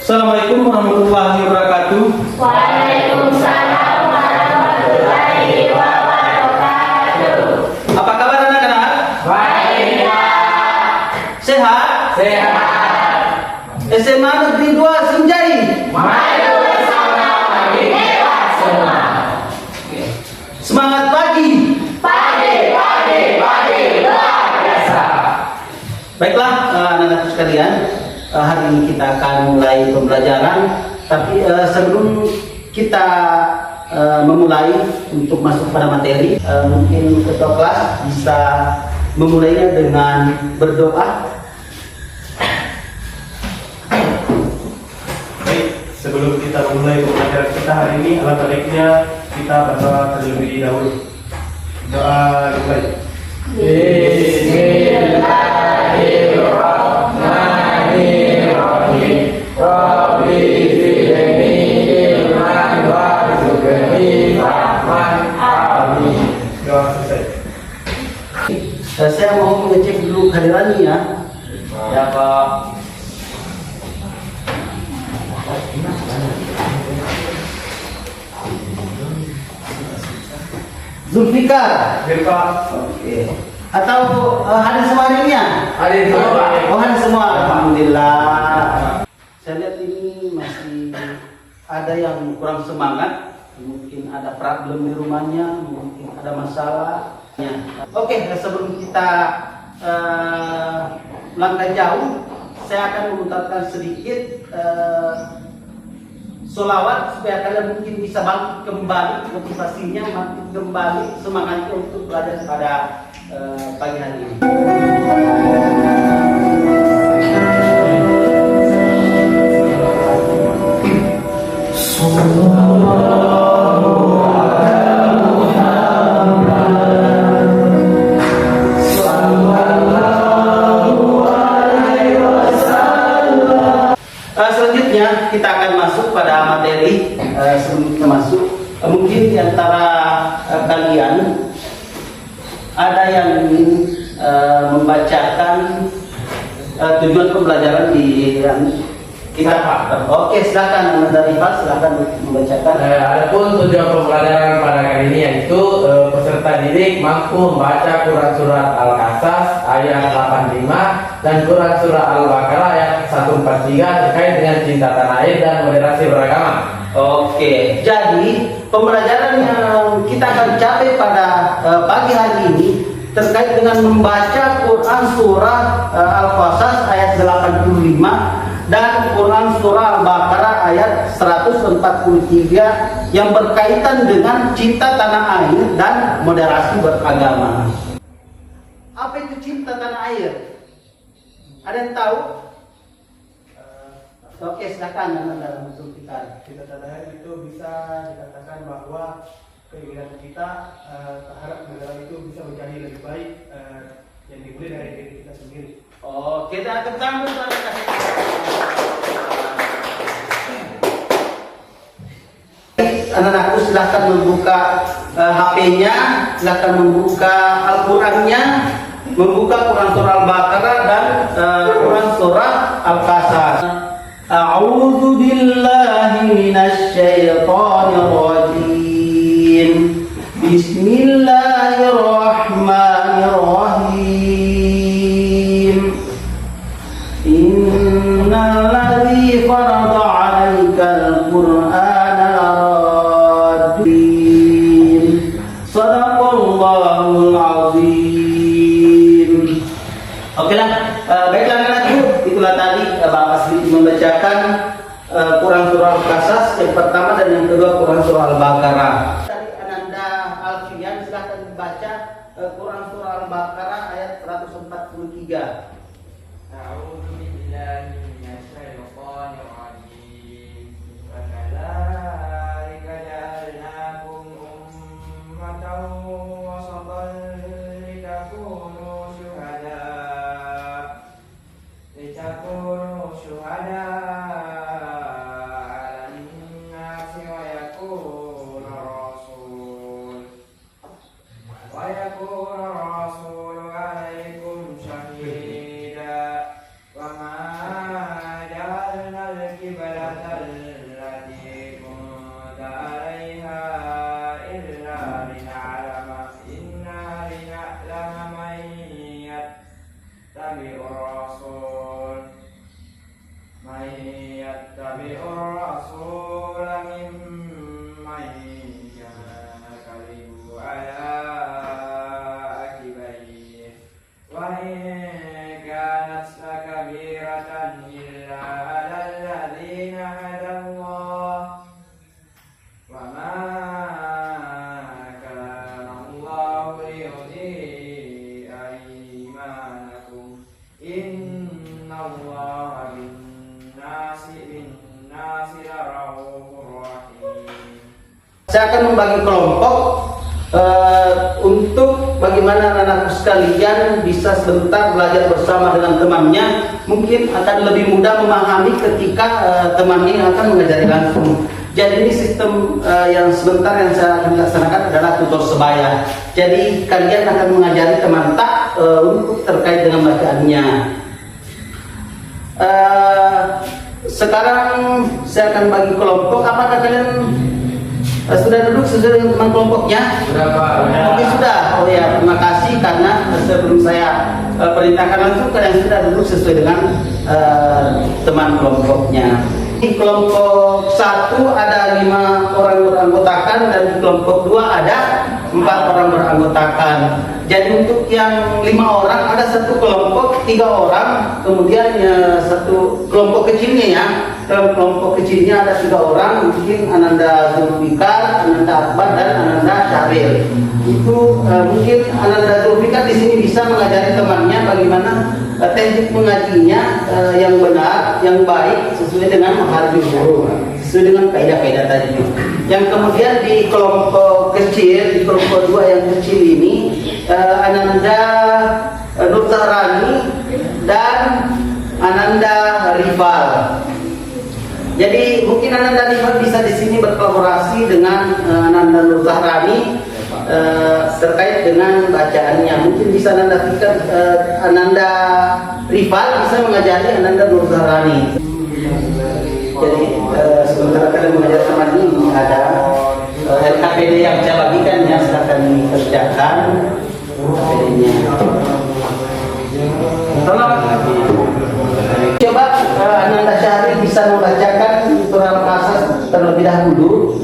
Assalamualaikum warahmatullahi wabarakatuh. Waalaikumsalam warahmatullahi wabarakatuh. Apa kabar anak-anak? Baiklah. Sehat? Sehat. SMA Negeri 2 Sinjai. Maju bersama bagi hebat semua. Semangat pagi. Pagi luar biasa. Baiklah anak-anak sekalian, hari ini kita akan mulai pembelajaran. Tapi sebelum kita memulai untuk masuk pada materi, mungkin ketua kelas bisa memulainya dengan berdoa. Baik, sebelum kita memulai pembelajaran kita hari ini, alangkah baiknya kita berdoa terlebih dahulu. Doa dimulai. Bismillahirrahmanirrahim. Rabbi zidni ilman warzuqni fahman. Amin. Doa selesai. Saya mau mengecek dulu kehadirannya ya. Ya Pak. Zulfikar. Ya Pak. Oke. Atau hadir semua hari ini ya? Hadir semua, Pak. Oh, hadir semua. Alhamdulillah. Saya lihat ini masih ada yang kurang semangat. Mungkin ada problem di rumahnya, mungkin ada masalah. Oke, sebelum kita langkah jauh, saya akan memutarkan sedikit solawat supaya kalian mungkin bisa bangkit kembali motivasinya, bangkit kembali semangatnya untuk belajar pada pagi hari ini. Selanjutnya kita akan masuk pada materi. Sebelum kita masuk, mungkin di antara kalian ada yang ingin membacakan tujuan pembelajaran di kita. Oke, silakan dari Pak, silakan membacakan. Adapun tujuan pembelajaran pada kali ini yaitu peserta didik mampu membaca Quran Surat Al-Qasas ayat 85 dan Quran Surah Al-Baqarah ayat 143 terkait dengan cinta tanah air dan moderasi beragama. Oke, jadi pembelajaran yang kita akan capai pada pagi hari ini terkait dengan membaca Quran Surah Al-Qasas ayat 85 dan Quran Surah Al-Baqarah ayat 143 yang berkaitan dengan cinta tanah air dan moderasi beragama. Apa itu cinta tanah air? Ada yang tahu? Oke, silakan dalam kita. Cinta tanah air itu bisa dikatakan bahwa keinginan kita terhadap negara itu bisa menjadi lebih baik yang dimulai dari diri kita sendiri. Oh, kita akan sambut pada anak-anakku, silahkan membuka HP-nya, silahkan membuka Al-Qurannya, membuka Quran Surah Al-Baqarah dan Quran Surah Al-Qasas. A'udzu billahi minasy syaithanir rajim. Bismillahirrahmanirrahim. Innal ladzi farada 'alaikal Qur'ana laraddin. Shadaqallahul 'azim. Okelah, baiklah anak-anakku, itulah tadi Bapak sedikit membacakan Quran Surah Al-Qasas yang pertama dan yang kedua Quran Surah Al-Baqarah. Dari Ananda Alfian, silahkan dibaca Quran Surah Al-Baqarah ayat 143. A'udzu billahi minasyaitonir rajim. Wa kadzalika ja'alnakum ummatan wasatan litakunu syuhada 'alan nasi wa yakuna rasul 'alaikum syahida wa ma ja'alna القبلة التي كنت عليها إلا لنعلم من يتبع الرسول ممن ينقلب على عقبيه وإن كانت لكبيرة إلا على الذين هدى الله وما كان الله ليضيع إيمانكم إن الله بالناس لرؤوف رحيم. Saya akan membagi kelompok untuk bagaimana anak-anakku sekalian bisa sebentar belajar bersama dengan temannya, mungkin akan lebih mudah memahami ketika temannya akan mengajari langsung. Jadi ini sistem yang sebentar yang saya akan laksanakan adalah tutor sebaya. Jadi kalian akan mengajari teman tak untuk terkait dengan bacaannya. Sekarang saya akan bagi kelompok. Apakah kalian sudah duduk sesuai dengan teman kelompoknya? Sudah Pak. Oke sudah. Oh ya, terima kasih karena sebelum saya perintahkan langsung kalian sudah duduk sesuai dengan teman kelompoknya. Di kelompok 1 ada 5 orang beranggotakan dan di kelompok 2 ada 4 orang beranggotakan. Jadi untuk yang 5 orang ada satu kelompok 3 orang, kemudian satu kelompok kecilnya ya. Dalam kelompok kecilnya ada 3 orang, mungkin Ananda Zulfikar, Ananda Akbar dan Ananda Syahril. Itu mungkin Ananda Zulfikar di sini bisa mengajari temannya bagaimana teknik mengajinya yang benar, yang baik sesuai dengan makharijul huruf, sesuai dengan kaidah-kaidah tadi. Yang kemudian di kelompok kecil, di kelompok 2 yang kecil ini Ananda Nur Zahrani dan Ananda Rifal. Jadi mungkin Ananda Rifal bisa di sini berkolaborasi dengan Ananda Nur Zahrani terkait dengan bacaannya. Mungkin bisa Ananda Rifal bisa mengajari Ananda Nur Zahrani. Jadi sementara kalian mengajar teman ini ada LKPD yang saya bagikan ya, silakan dikerjakan LKPD-nya. Tolong coba Ananda Syahril bisa membacakan surah Al-Qasas terlebih dahulu.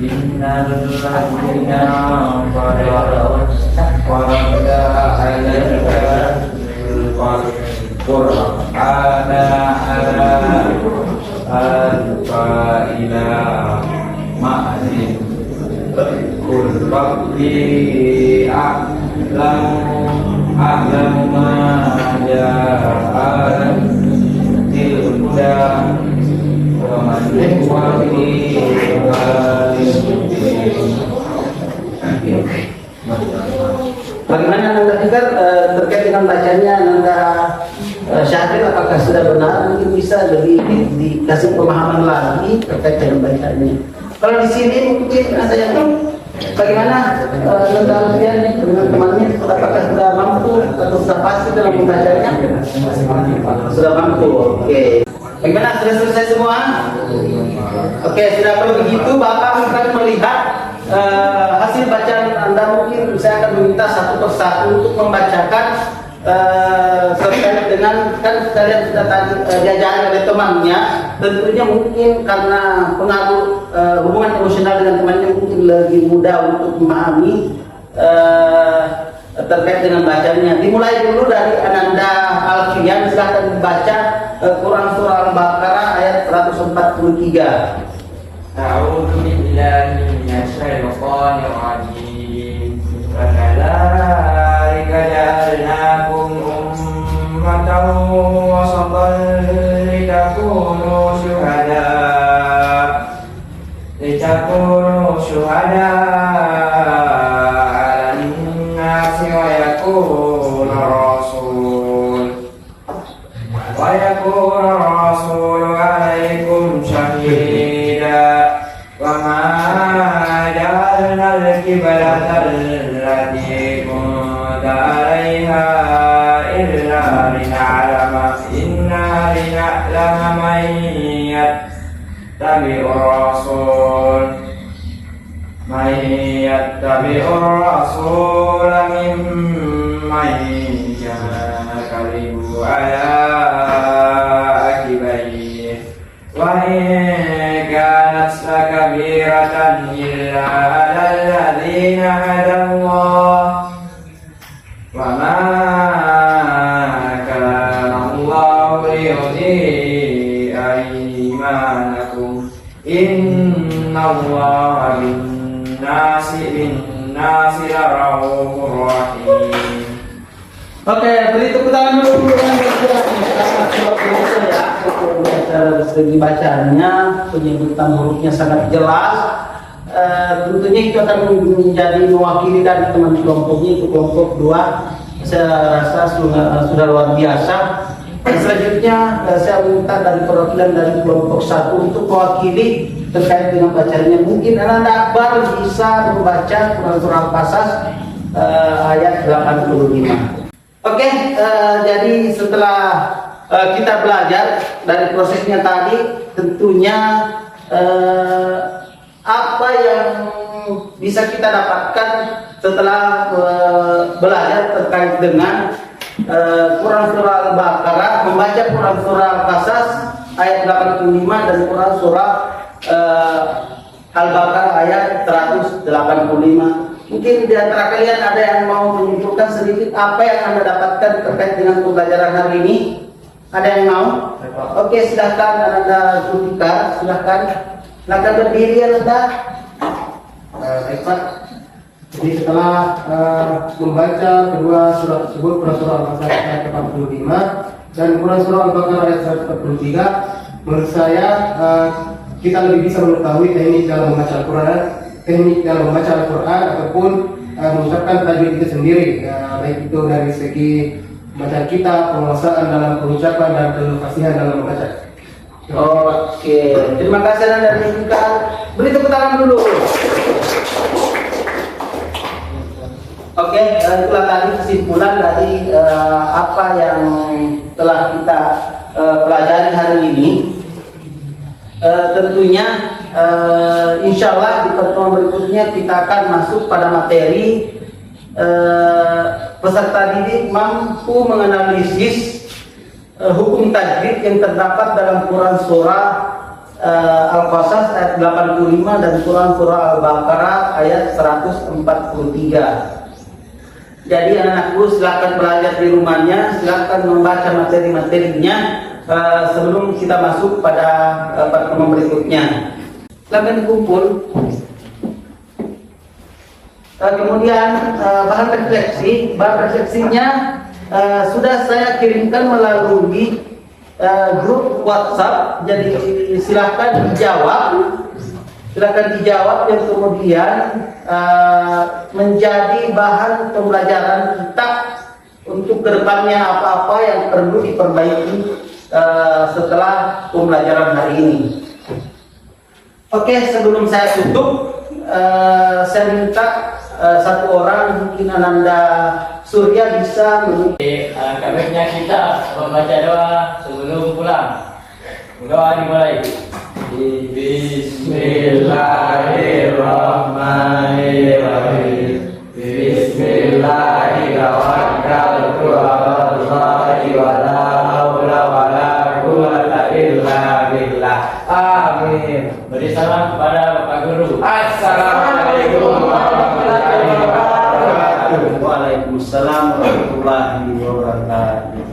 Innalladzina farada alaika al-Qur'ana al-fa'ila ma'adin kul rabbi a'lam ma ja'al tilda wa man Bagaimana Ananda Fikar terkait dengan bacanya Ananda Syahril, apakah sudah benar? Mungkin bisa lebih dikasih pemahaman lagi terkait dengan bacanya. Kalau di sini mungkin ada yang bagaimana Ananda Alfian dengan temannya, apakah sudah mampu atau sudah pasti dalam membacanya? Sudah mampu. Oke. Bagaimana, sudah selesai semua? Oke, sudah. Kalau begitu Bapak akan melihat hasil bacaan Anda. Mungkin saya akan meminta satu persatu untuk membacakan terkait dengan, kan kalian sudah tadi diajari oleh temannya. Tentunya mungkin karena pengaruh hubungan emosional dengan temannya mungkin lebih mudah untuk memahami terkait dengan bacanya. Dimulai dulu dari Ananda Alfian, silahkan dibaca Quran surah Al-Baqarah ayat 143. A'udzu billahi minasyaitonir rajim. Kadzalika ja'alnakum ummatan wasatan litakunu syuhada 'alan nasi wa yakuna rasul 'alaikum syahida wa ma ja'alna القبلة التي كنت عليها إلا لنعلم من يتبع الرسول ممن ينقلب على عقبيه وإن كانت لكبيرة إلا على الذين هدى الله وما كان الله ليضيع إيمانكم إن الله بالناس لرؤوف رحيم. Oke, beri tepuk tangan dulu dengan dari segi bacanya, penyebutan hurufnya sangat jelas. Tentunya itu akan menjadi mewakili dari teman kelompoknya, itu kelompok 2. Saya rasa sudah luar biasa. Dan selanjutnya saya minta dari perwakilan dari kelompok 1 untuk mewakili terkait dengan bacanya. Mungkin anak Akbar bisa membaca surah Al-Qasas ayat 85. Oke, jadi setelah kita belajar dari prosesnya tadi, tentunya apa yang bisa kita dapatkan setelah belajar terkait dengan Quran surah Al-Baqarah, membaca Quran surah Al-Qasas ayat 85 dan Quran surah Al-Baqarah ayat 185. Mungkin di antara kalian ada yang mau menyimpulkan sedikit apa yang Anda dapatkan terkait dengan pembelajaran hari ini? Ada yang mau? Oke, silahkan Anda Zulfikar, silahkan berdiri Anda. Baik Pak. Jadi setelah membaca kedua surah tersebut, Quran surah Al-Qasas ayat 85 dan Quran surah Al-Baqarah ayat 143, menurut saya kita lebih bisa mengetahui teknik dalam membaca Al-Quran ataupun mengucapkan tajwid itu sendiri, baik itu dari segi bacaan kita, penguasaan dalam pengucapan dan kefasihan dalam membaca. Oke, terima kasih Anda Zulfikar. Beri tepuk tangan dulu. Oke, itulah tadi kesimpulan dari apa yang telah kita pelajari hari ini. Tentunya insya Allah di pertemuan berikutnya kita akan masuk pada materi peserta didik mampu menganalisis hukum tajwid yang terdapat dalam Quran surah Al-Qasas ayat 85 dan Quran surah Al-Baqarah ayat 143. Jadi anak-anakku silahkan belajar di rumahnya, silahkan membaca materi-materinya sebelum kita masuk pada pertemuan berikutnya. Silahkan dikumpul. Kemudian bahan refleksinya sudah saya kirimkan melalui grup WhatsApp. Jadi silahkan dijawab dan kemudian menjadi bahan pembelajaran kita untuk kedepannya apa-apa yang perlu diperbaiki setelah pembelajaran hari ini. Oke, sebelum saya tutup, saya minta satu orang, mungkin Ananda Surya bisa Baiknya kita membaca doa sebelum pulang. Doa dimulai. Bismillahirrahmanirrahim. Bismillahirrahmanirrahim. Wa la haula wa la quwwata illa billah. Amin. Beri salam kepada Bapak Guru. Assalamualaikum warahmatullahi wabarakatuh. Waalaikumsalam warahmatullahi wabarakatuh.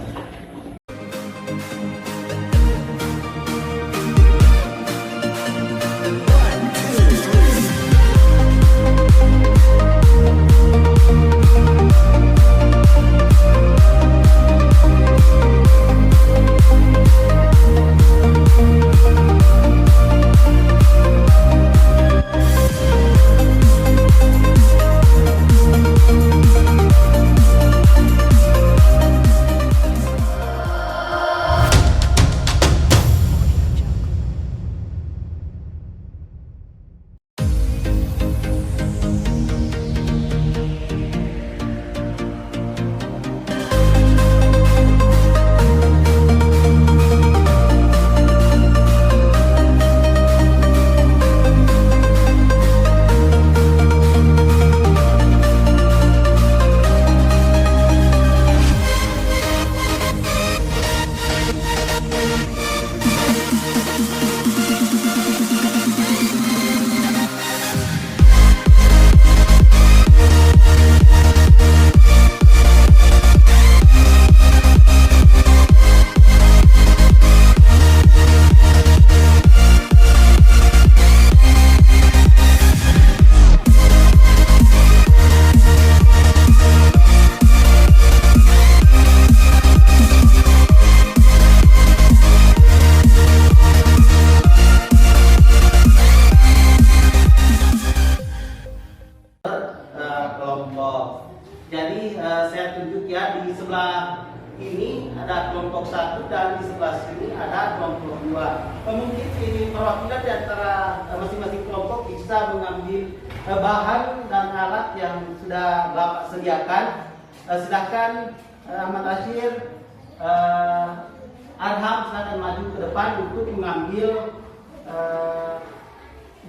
kelompok. Jadi saya tunjuk ya, di sebelah ini ada kelompok 1 dan di sebelah sini ada kelompok 2. Mungkin ini perwakilan di antara masing-masing kelompok bisa mengambil bahan dan alat yang sudah Bapak sediakan. Silakan Ahmad Ashir, Arham, silakan maju ke depan untuk mengambil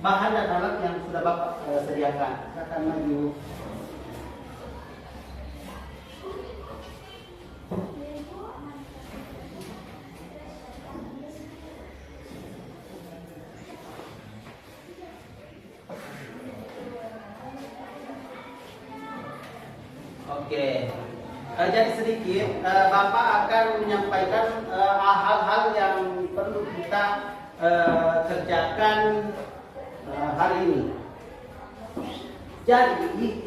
bahan dan alat yang sudah Bapak sediakan. Silakan maju. Oke, jadi sedikit Bapak akan menyampaikan hal-hal yang perlu kita kerjakan hari ini. Jadi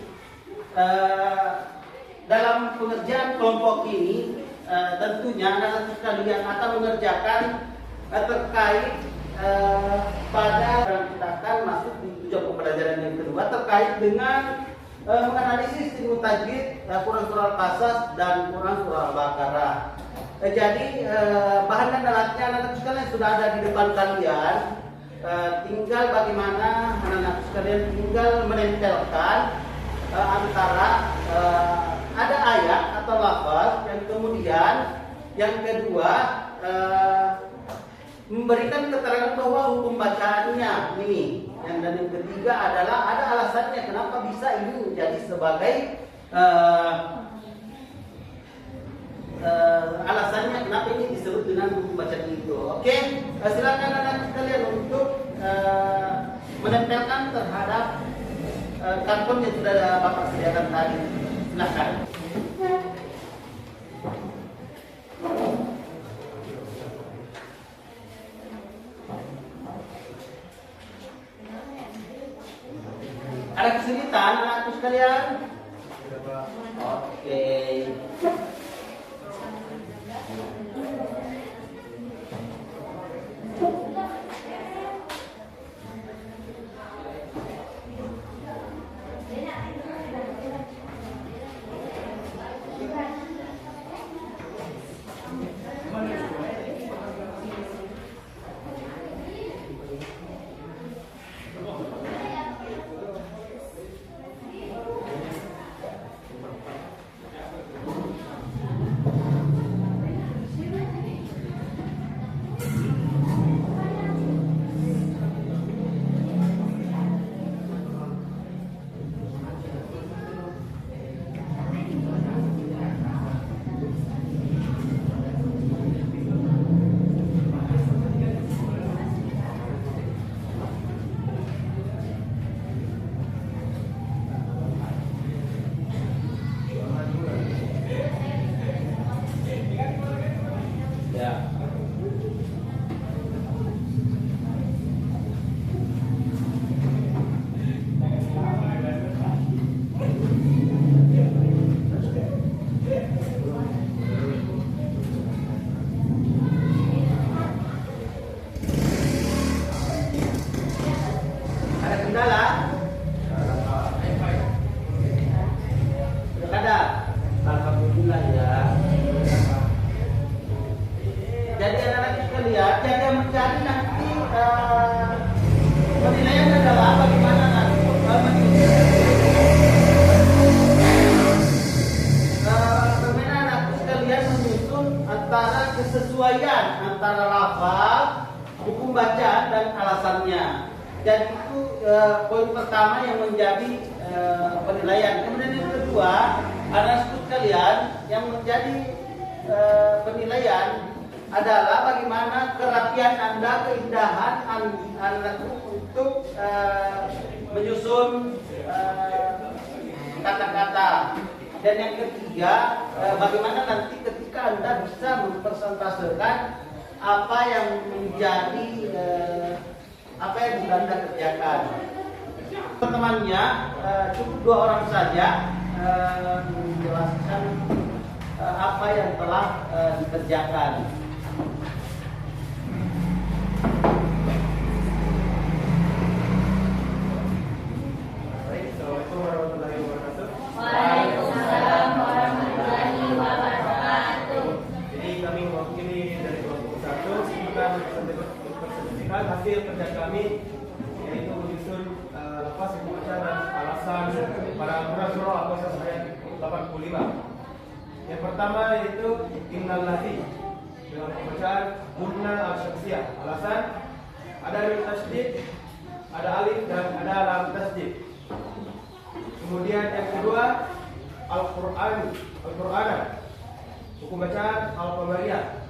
dalam pengerjaan kelompok ini tentunya anak sekalian akan mengerjakan terkait pada yang kita akan masuk di tujuan pembelajaran yang kedua terkait dengan menganalisis ilmu tajwid, Quran surah Al-Qasas dan Quran surah Al-Baqarah. Jadi bahan dan alatnya anak-anak sekalian sudah ada di depan kalian. Tinggal bagaimana anak-anak sekalian tinggal menempelkan antara ada ayat atau lafaz, yang kemudian yang kedua memberikan keterangan bahwa hukum bacaannya ini. Dan yang ketiga adalah ada alasannya kenapa bisa ini menjadi sebagai alasannya kenapa ini disebut dengan hukum bacaan itu. Oke, silakan anak sekalian untuk menempelkan terhadap karton yang sudah Bapak sediakan tadi. Silakan. Ada kesulitan anakku sekalian? Oke. Antara lafaz, hukum bacaan dan alasannya. Jadi itu poin pertama yang menjadi penilaian. Kemudian yang kedua, anak sekalian yang menjadi penilaian adalah bagaimana kerapian Anda, keindahan Anda untuk menyusun kata-kata. Dan yang ketiga, bagaimana nanti ketika Anda bisa mempresentasikan apa yang menjadi apa yang sudah Anda kerjakan. Teman-temannya cukup 2 orang saja menjelaskan apa yang telah dikerjakan. Assalamualaikum warahmatullahi Quran surah Al-Qasas ayat 85. Yang pertama yaitu innal ladzi dengan pembacaan gunna al-syamsiyah. Alasan ada alif tasydid, ada alif dan ada lam tasydid. Kemudian yang kedua Al-Qur'an. Hukum bacaan Al-Qamariyah.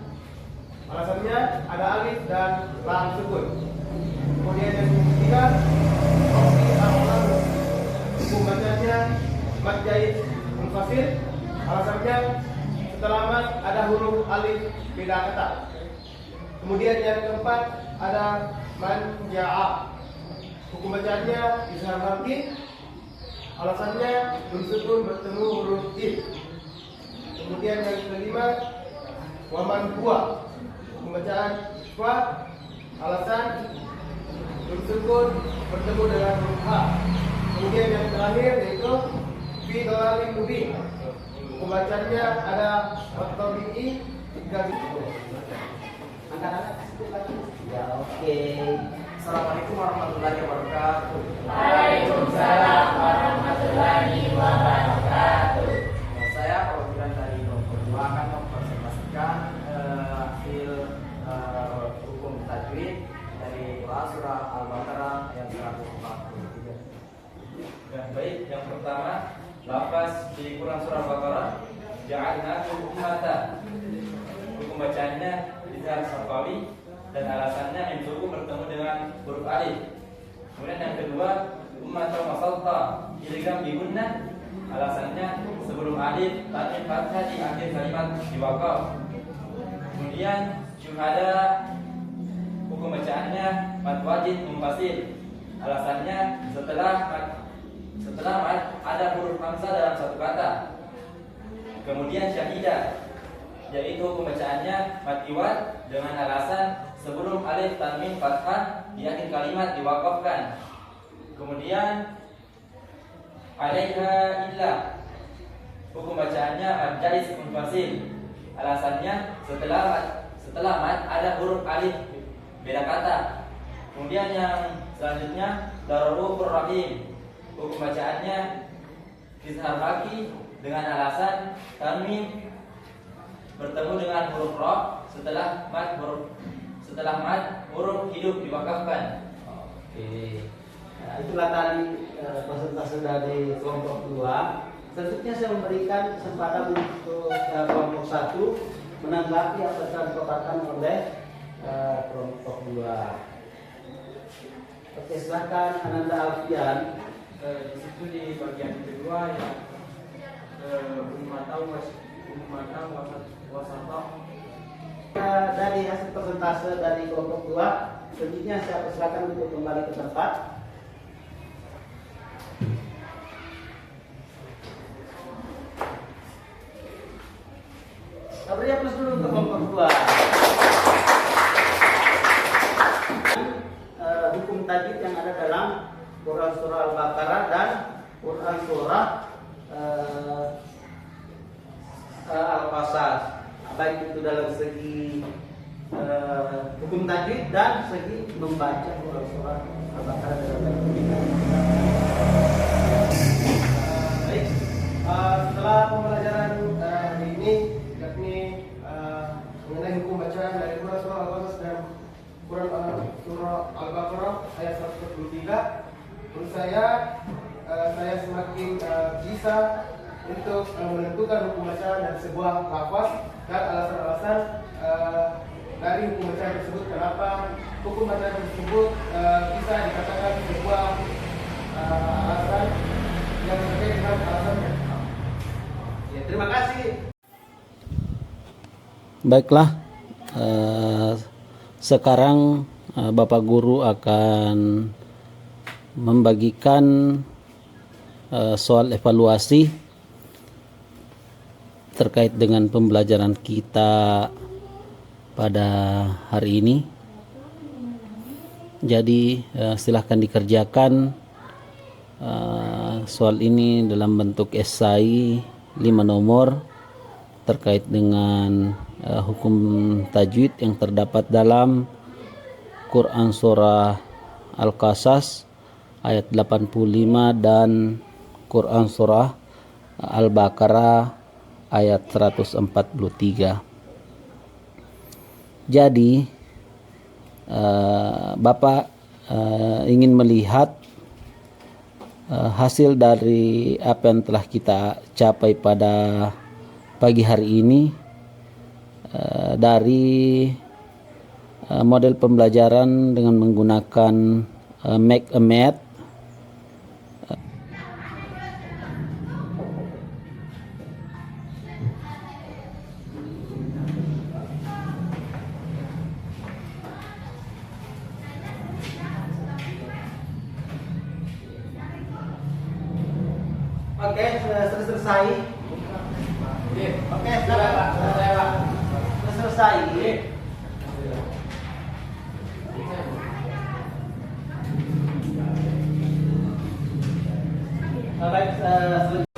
Alasannya ada alif dan lam sukun. Kemudian yang ketiga Al-Quran. Hukum bacaannya mad jaid munfasil. Alasannya setelah mad ada huruf alif beda kata. Kemudian yang keempat ada man ja'a. Hukum bacaannya izhar harfi. Alasannya nun sukun bertemu huruf id. Kemudian yang kelima waman huwa. Hukum bacaan fa. Alasan nun sukun bertemu dengan huruf ha. Kemudian yang terakhir yaitu fi dhalalin mubin. Hukum bacaannya ada at-tabi'i 3 gitu. Angkat-angkat ya, oke. Assalamualaikum warahmatullahi wabarakatuh. Waalaikumsalam warahmatullahi wabarakatuh. Saya perwakilan dari nomor 2 akan mempresentasikan hasil hukum tajwid dari Quran surah Al-Baqarah ayat 143. Ya, baik, yang pertama lafaz di Quran surah Al-Baqarah ja'alnakum ummatan. Hukum bacaannya izhar syafawi dan alasannya mim sukun bertemu dengan huruf alif. Kemudian yang kedua ummatan wasalta idgham bi gunnah. Alasannya sebelum alif tanwin fathah di akhir kalimat diwaqaf. Kemudian syuhada, hukum bacaannya mad wajid munfasil. Alasannya setelah mad ada huruf hamzah dalam satu kata. Kemudian syahidah, yaitu hukum bacaannya mad iwad dengan alasan sebelum alif tanwin fathah di akhir kalimat diwaqafkan. Kemudian alaiha illa, hukum bacaannya mad jaiz munfasil. Alasannya setelah mad ada huruf alif beda kata. Kemudian yang selanjutnya darurur rahim, hukum bacaannya izhar baki dengan alasan tanwin bertemu dengan huruf ra setelah mad huruf hidup diwakafkan. Oke. Nah, itulah tadi persentase dari kelompok 2. Selanjutnya saya memberikan kesempatan untuk kelompok 1 menanggapi apa yang dikatakan oleh kelompok 2. Oke, silakan Ananda Alfian. Di situ di bagian kedua ya ummatan wasata. Dari hasil persentase dari kelompok 2, selanjutnya saya persilakan untuk kembali ke tempat. Beri aplaus dulu untuk kelompok 2. Hukum tajwid yang ada dalam Quran surah Al-Baqarah dan Quran surah Al-Qasas, baik itu dalam segi hukum tajwid dan segi membaca Quran surah Al-Baqarah dalam tajwid. Baik, setelah pembelajaran hari ini yakni mengenai hukum bacaan dari Quran surah Al-Qasas dan Quran surah Al-Baqarah ayat 143, menurut saya semakin bisa untuk menentukan hukum bacaan dari sebuah lafaz dan alasan-alasan dari hukum bacaan tersebut, kenapa hukum bacaan tersebut bisa dikatakan sebuah alasan yang terkait dengan alasannya. Ya, terima kasih. Baiklah, sekarang Bapak Guru akan membagikan soal evaluasi terkait dengan pembelajaran kita pada hari ini. Jadi silahkan dikerjakan soal ini dalam bentuk esai 5 nomor terkait dengan hukum tajwid yang terdapat dalam Quran surah Al-Qasas ayat 85 dan Quran surah Al-Baqarah ayat 143. Jadi Bapak ingin melihat hasil dari apa yang telah kita capai pada pagi hari ini dari model pembelajaran dengan menggunakan Make a Math. Oke, sudah selesai. Oke, sudah Pak. Sudah selesai. Baik,